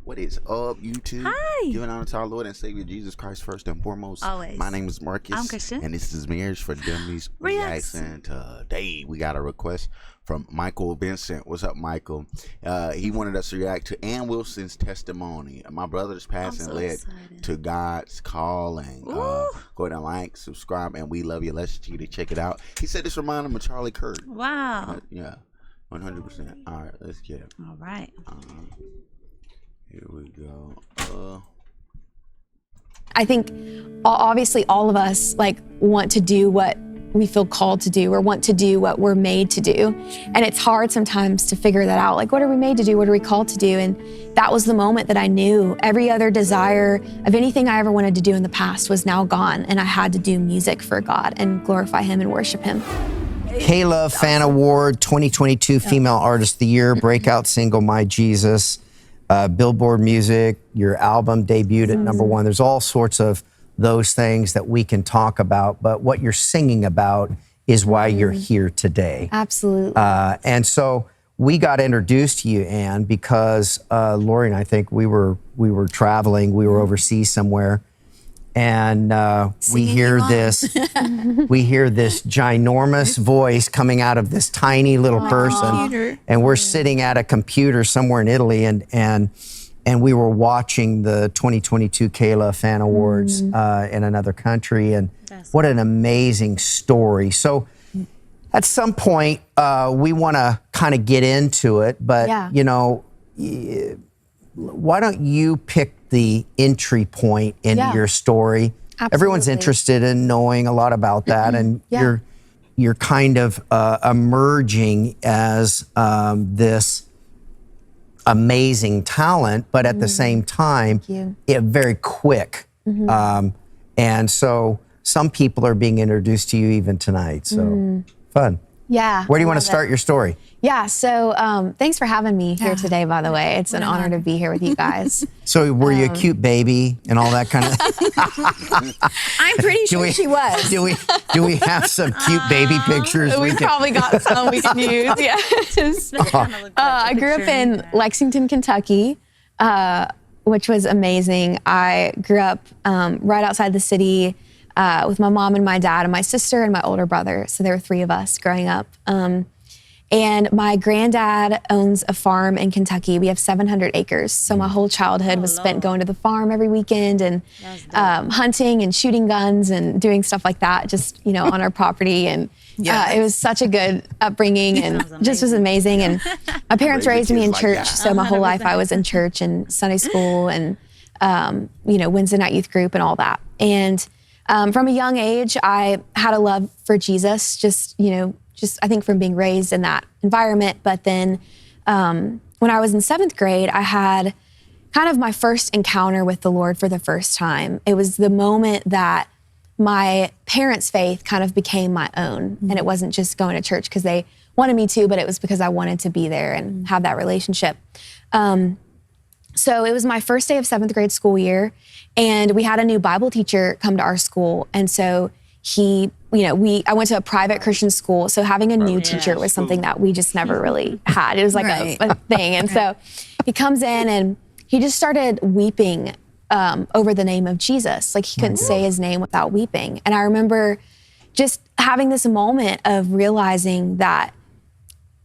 What is up, YouTube? Hi. Giving honor to our Lord and Savior Jesus Christ first and foremost. Always. My name is Marcus. I'm Christian. And this is Marriage for Dummies Reaction. Today we got a request from Michael Vincent. What's up, Michael? He wanted us to react to Ann Wilson's testimony. My brother's passing led to God's calling. Go down, like, subscribe, and we love you. Let's check it out. He said this reminded him of Charlie Kirk. Wow. Yeah, 100%. All right, let's get it. All right. Here we go. I think obviously all of us want to do what we feel called to do or want to do what we're made to do. And it's hard sometimes to figure that out. What are we made to do? What are we called to do? And that was the moment that I knew every other desire of anything I ever wanted to do in the past was now gone. And I had to do music for God and glorify Him and worship Him. Kayla Fan Award 2022 Female Artist of the Year, breakout single, My Jesus. Billboard Music, your album debuted at #1. There's all sorts of those things that we can talk about, but what you're singing about is why you're here today. Absolutely. And so we got introduced to you, Ann, because Lori and I think we were traveling, we were overseas somewhere, and we hear this ginormous voice coming out of this tiny little person, and we're sitting at a computer somewhere in Italy, and we were watching the 2022 Kayla Fan Awards in another country, and what an amazing story. So at some point, we want to kind of get into it, but you know, why don't you pick the entry point into your story? Absolutely. Everyone's interested in knowing a lot about that, and you're kind of emerging as this amazing talent, but at the same time, very quick. And so some people are being introduced to you even tonight. So fun. Yeah. Where do you want to start your story? Yeah, so thanks for having me here today, by the way. It's an honor to be here with you guys. So were you a cute baby and all that kind of? I'm pretty sure she was. Do we have some cute baby pictures? We probably got some we can use. Yes. I grew up in Lexington, Kentucky, which was amazing. I grew up right outside the city with my mom and my dad and my sister and my older brother. So there were 3 of us growing up. And my granddad owns a farm in Kentucky. We have 700 acres. So my whole childhood was spent going to the farm every weekend and hunting and shooting guns and doing stuff like that, just, you know, on our property. And it was such a good upbringing and just was amazing. And my parents raised me in church. So my whole life I was in church and Sunday school and, you know, Wednesday night youth group and all that. And from a young age, I had a love for Jesus, just I think from being raised in that environment. But then when I was in 7th grade, I had kind of my first encounter with the Lord for the first time. It was the moment that my parents' faith kind of became my own. And it wasn't just going to church because they wanted me to, but it was because I wanted to be there and have that relationship. So it was my first day of 7th grade school year, and we had a new Bible teacher come to our school. And so I went to a private Christian school, so having a new teacher was something that we just never really had. It was like a thing. And so he comes in and he just started weeping over the name of Jesus. Like he couldn't say his name without weeping. And I remember just having this moment of realizing that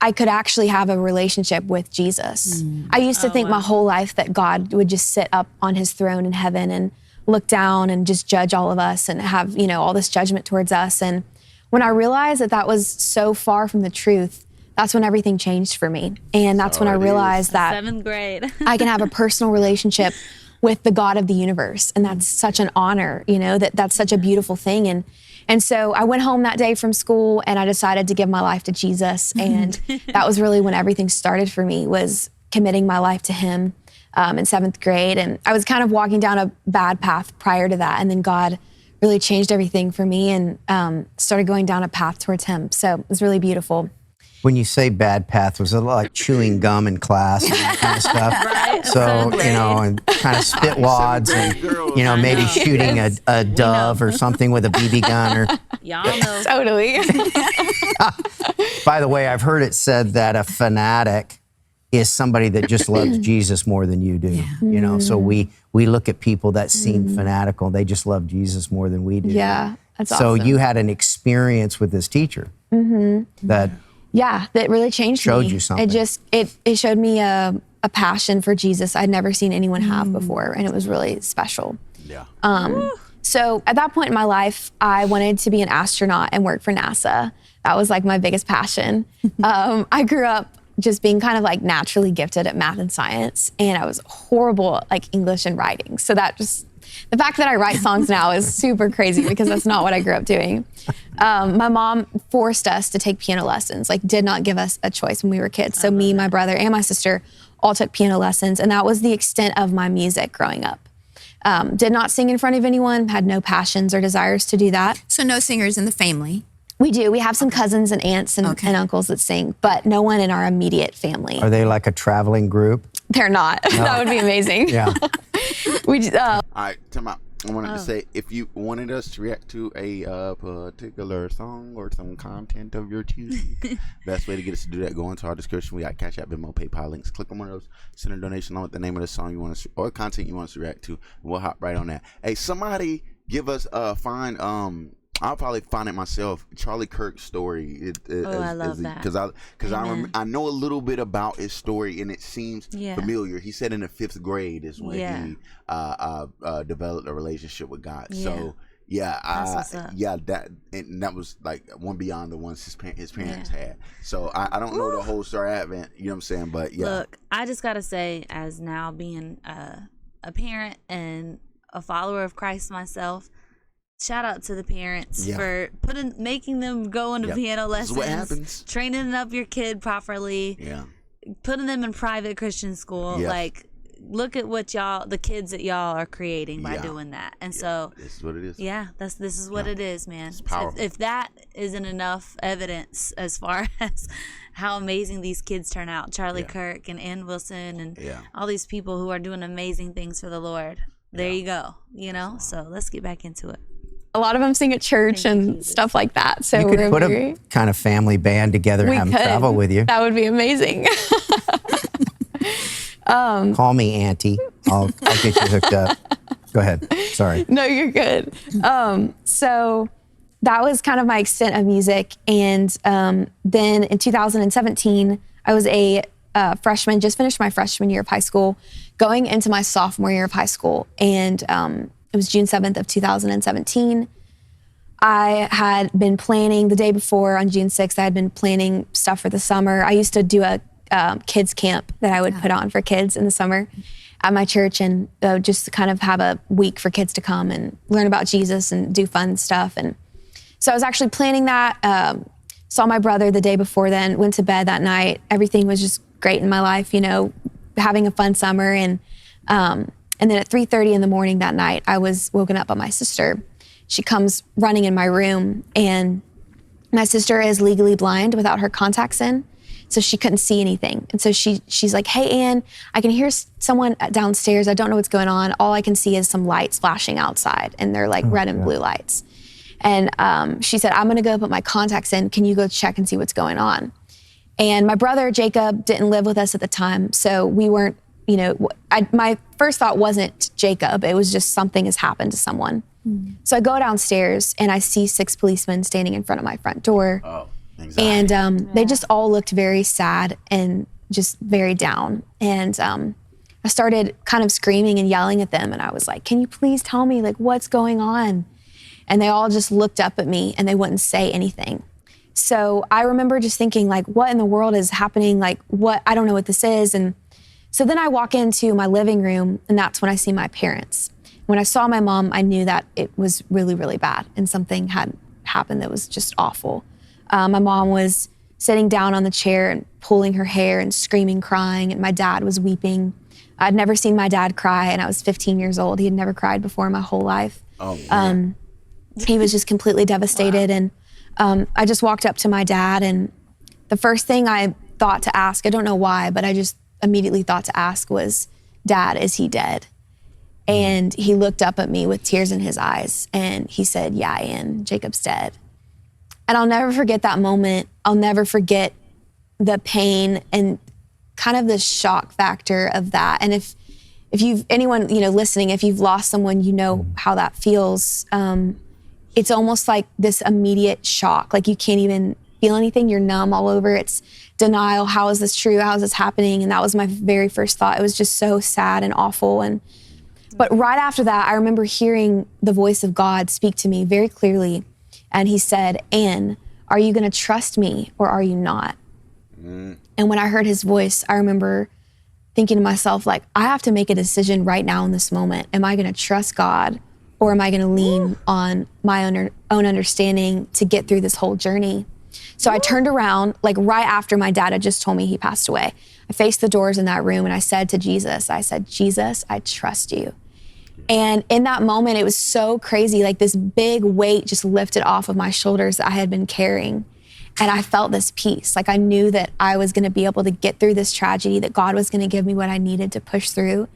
I could actually have a relationship with Jesus. I used to think my whole life that God would just sit up on his throne in heaven and look down and just judge all of us and have, you know, all this judgment towards us. And when I realized that that was so far from the truth, that's when everything changed for me. And that's when I realized that 7th grade. I can have a personal relationship with the God of the universe. And that's such an honor, you know, that's such a beautiful thing. And so I went home that day from school and I decided to give my life to Jesus. And that was really when everything started for me, was committing my life to him in 7th grade. And I was kind of walking down a bad path prior to that. And then God really changed everything for me and started going down a path towards him. So it was really beautiful. When you say bad path, was it like chewing gum in class and that kind of stuff? Right. So, you know, and kind of spit wads and, you know, maybe shooting a dove or something with a BB gun. Or Y'all know. Totally. By the way, I've heard it said that a fanatic is somebody that just loves Jesus more than you do. You know, so we look at people that seem fanatical. They just love Jesus more than we do. Yeah, that's so awesome. you had an experience with this teacher that that really changed me. showed you something. It showed me a passion for Jesus I'd never seen anyone have before, and it was really special. Yeah. So at that point in my life, I wanted to be an astronaut and work for NASA. That was like my biggest passion. I grew up just being kind of like naturally gifted at math and science, and I was horrible at like English and writing. So that just, the fact that I write songs now is super crazy because that's not what I grew up doing. My mom forced us to take piano lessons, like did not give us a choice when we were kids. So me, my brother, and my sister all took piano lessons, and that was the extent of my music growing up. Did not sing in front of anyone, had no passions or desires to do that. So no singers in the family? We do. We have some cousins and aunts and uncles that sing, but no one in our immediate family. Are they like a traveling group? They're not. No. That would be amazing. Yeah. All right, time out. I wanted to say, if you wanted us to react to a particular song or some content of your choosing, best way to get us to do that, go into our description. We got Cash App, Venmo, PayPal links. Click on one of those, send a donation along with the name of the song you want us to, or content you want us to react to. We'll hop right on that. Hey, somebody give us I'll probably find it myself. Charlie Kirk's story. I love that. Because I know a little bit about his story, and it seems familiar. He said in the 5th grade is when he developed a relationship with God. Yeah. So that was like one beyond the ones his parents had. So I don't know the whole story. I haven't, you know what I'm saying? But yeah. Look, I just gotta say, as now being a parent and a follower of Christ myself, shout out to the parents for making them go into piano lessons. This is what happens. Training up your kid properly. Yeah. Putting them in private Christian school. Yeah. Like, look at what the kids that y'all are creating by doing that. And so this is what it is. Yeah, this is what it is, man. It's powerful. If that isn't enough evidence as far as how amazing these kids turn out, Charlie Kirk and Ann Wilson and all these people who are doing amazing things for the Lord. There you go. You know, so let's get back into it. A lot of them sing at church and stuff like that. So you could put a kind of family band together and have them travel with you. That would be amazing. Call me Auntie. I'll get you hooked up. Go ahead. Sorry. No, you're good. So that was kind of my extent of music. And then in 2017, I was a freshman, just finished my freshman year of high school, going into my sophomore year of high school. And it was June 7th of 2017. I had been planning the day before on June 6th, I had been planning stuff for the summer. I used to do a kids camp that I would put on for kids in the summer at my church, and just kind of have a week for kids to come and learn about Jesus and do fun stuff. And so I was actually planning that, saw my brother the day before then, went to bed that night. Everything was just great in my life, you know, having a fun summer. And then at 3:30 in the morning that night, I was woken up by my sister. She comes running in my room, and my sister is legally blind without her contacts in, so she couldn't see anything. And so she's like, "Hey, Ann, I can hear someone downstairs. I don't know what's going on. All I can see is some lights flashing outside, and they're like red and blue lights." And she said, "I'm gonna go put my contacts in. Can you go check and see what's going on?" And my brother, Jacob, didn't live with us at the time, so we weren't, you know, my first thought wasn't Jacob. It was just something has happened to someone. So I go downstairs and I see 6 policemen standing in front of my front door. Oh, anxiety. And they just all looked very sad and just very down. And I started kind of screaming and yelling at them. And I was like, "Can you please tell me, like, what's going on?" And they all just looked up at me and they wouldn't say anything. So I remember just thinking, like, what in the world is happening? Like, what? I don't know what this is. And so then I walk into my living room, and that's when I see my parents. When I saw my mom, I knew that it was really, really bad, and something had happened that was just awful. My mom was sitting down on the chair and pulling her hair and screaming, crying, and my dad was weeping. I'd never seen my dad cry, and I was 15 years old. He had never cried before in my whole life. Oh, man. He was just completely devastated. Wow. And I just walked up to my dad, and the first thing I thought to ask, I don't know why, but I just immediately thought to ask was, "Dad, is he dead?" And he looked up at me with tears in his eyes, and he said, "Yeah, Ann, Jacob's dead." And I'll never forget that moment. I'll never forget the pain and kind of the shock factor of that. And if you've, anyone, you know, listening, if you've lost someone, you know how that feels. It's almost like this immediate shock. Like you can't even feel anything. You're numb all over. It's denial. How is this true? How is this happening? And that was my very first thought. It was just so sad and awful. But right after that, I remember hearing the voice of God speak to me very clearly. And he said, Ann, are you going to trust me or are you not? And when I heard his voice, I remember thinking to myself, like, I have to make a decision right now in this moment. Am I going to trust God or am I going to lean on my own understanding to get through this whole journey? So I turned around, like right after my dad had just told me he passed away. I faced the doors in that room and I said to Jesus, Jesus, I trust you. And in that moment, it was so crazy, like this big weight just lifted off of my shoulders that I had been carrying. And I felt this peace. Like I knew that I was gonna be able to get through this tragedy, that God was gonna give me what I needed to push through.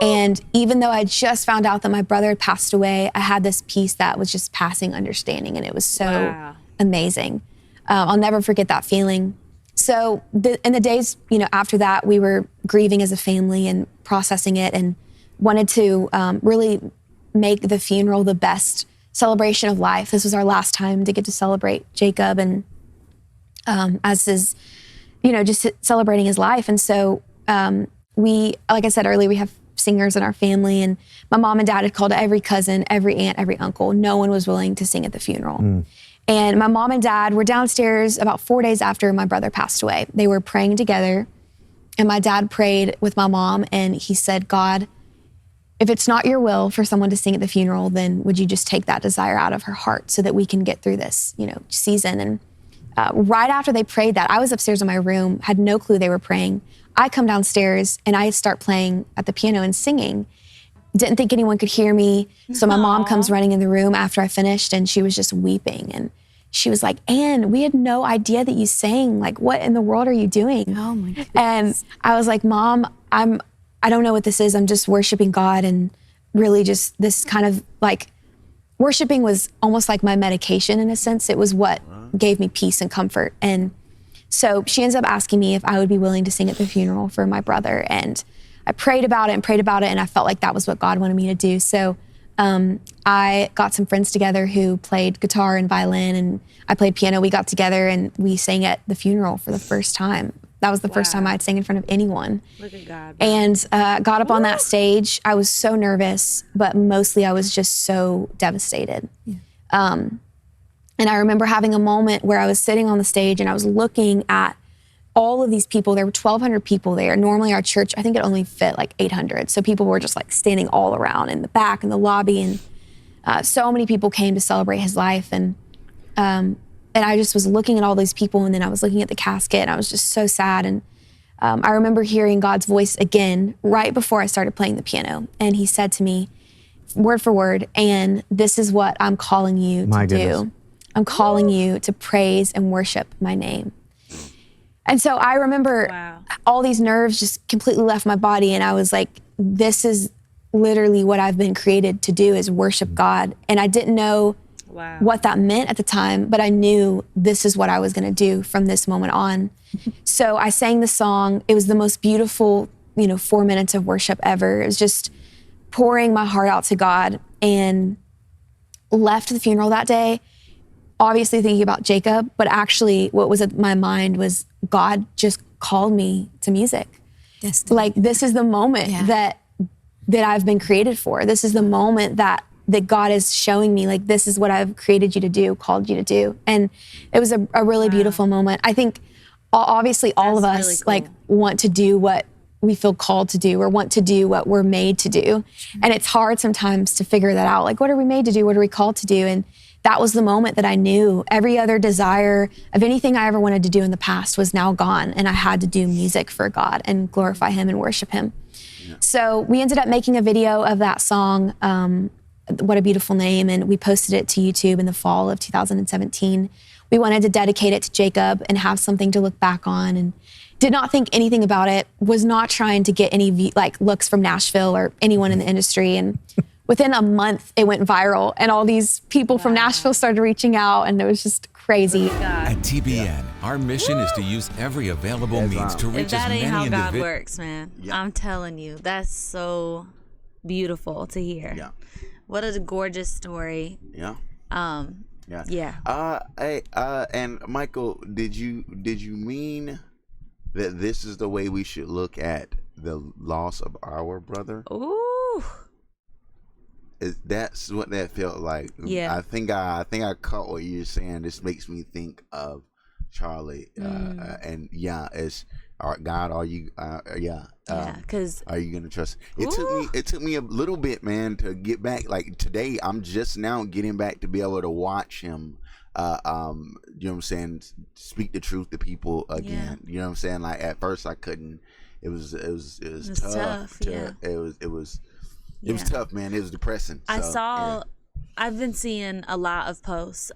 And even though I just found out that my brother had passed away, I had this peace that was just passing understanding. And it was so amazing. I'll never forget that feeling. So in the days, you know, after that, we were grieving as a family and processing it and wanted to really make the funeral the best celebration of life. This was our last time to get to celebrate Jacob and as his, you know, just celebrating his life. And so we, like I said earlier, we have singers in our family, and my mom and dad had called every cousin, every aunt, every uncle. No one was willing to sing at the funeral. And my mom and dad were downstairs about 4 days after my brother passed away. They were praying together, and my dad prayed with my mom, and he said, God, if it's not your will for someone to sing at the funeral, then would you just take that desire out of her heart so that we can get through this, you know, season? And right after they prayed that, I was upstairs in my room, had no clue they were praying. I come downstairs and I start playing at the piano and singing. Didn't think anyone could hear me. So my mom comes running in the room after I finished, and she was just weeping. And she was like, Ann, we had no idea that you sang. Like, what in the world are you doing? Oh my goodness. And I was like, Mom, I don't know what this is. I'm just worshiping God, and really just this kind of like, worshiping was almost like my medication in a sense. It was what gave me peace and comfort. And so she ends up asking me if I would be willing to sing at the funeral for my brother. And I prayed about it, and I felt like that was what God wanted me to do. So I got some friends together who played guitar and violin, and I played piano. We got together and we sang at the funeral for the first time. That was the first time I'd sang in front of anyone. Look at God. And got up on that stage. I was so nervous, but mostly I was just so devastated. And I remember having a moment where I was sitting on the stage and I was looking at all of these people. There were 1,200 people there. Normally our church, I think it only fit like 800. So people were just like standing all around in the back, in the lobby. And so many people came to celebrate his life. And I just was looking at all these people, and then I was looking at the casket, and I was just so sad. And I remember hearing God's voice again right before I started playing the piano. And he said to me, word for word, Ann, this is what I'm calling you to do. I'm calling you to praise and worship my name. And so I remember all these nerves just completely left my body, and I was like, this is literally what I've been created to do, is worship God. And I didn't know what that meant at the time, but I knew this is what I was gonna do from this moment on. So I sang the song. It was the most beautiful, 4 minutes of worship ever. It was just pouring my heart out to God, and left the funeral that day, obviously thinking about Jacob, but actually what was in my mind was God just called me to music. Destiny. Like, this is the moment that I've been created for. This is the moment that God is showing me, like, this is what I've created you to do, called you to do. And it was a really beautiful moment. I think obviously all of us really cool. like want to do what we feel called to do, or want to do what we're made to do. And it's hard sometimes to figure that out. Like, what are we made to do? What are we called to do? And that was the moment that I knew every other desire of anything I ever wanted to do in the past was now gone. And I had to do music for God and glorify him and worship him. Yeah. So we ended up making a video of that song, What a Beautiful Name, and we posted it to YouTube in the fall of 2017. We wanted to dedicate it to Jacob and have something to look back on, and did not think anything about it, was not trying to get any looks from Nashville or anyone in the industry. And within a month, it went viral, and all these people from Nashville started reaching out, and it was just crazy. At TBN, Our mission is to use every available means to If reach as that many ain't how God individuals. works, man, Yeah. I'm telling you, that's so beautiful to hear. Yeah. What a gorgeous story. Yeah. Yeah. Yeah. Hey, and Michael, did you mean that this is the way we should look at the loss of our brother? Ooh. That's what that felt like. Yeah. I think I caught what you're saying. This makes me think of Charlie. And yeah, it's God. Are you? Because are you gonna trust? It took me a little bit, man, to get back. Like today, I'm just now getting back to be able to watch him. You know what I'm saying? Speak the truth to people again. You know what I'm saying? Like at first, I couldn't. It was tough. It was tough, man. It was depressing. I've been seeing a lot of posts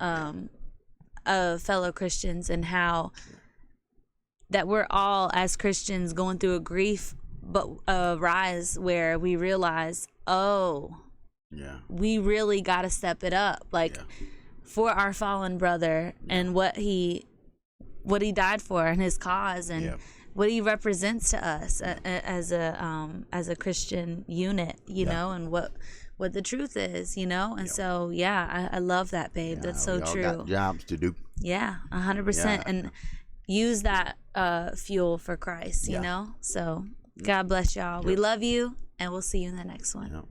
of fellow Christians and how that we're all as Christians going through a grief, but a rise where we realize, we really got to step it up, like for our fallen brother and what he died for and his cause and what he represents to us as a Christian unit, you know, and what the truth is, you know. And so I love that, babe. That's so true. Got jobs to do. 100%. And use that fuel for Christ, you know. So God bless y'all. We love you, and we'll see you in the next one.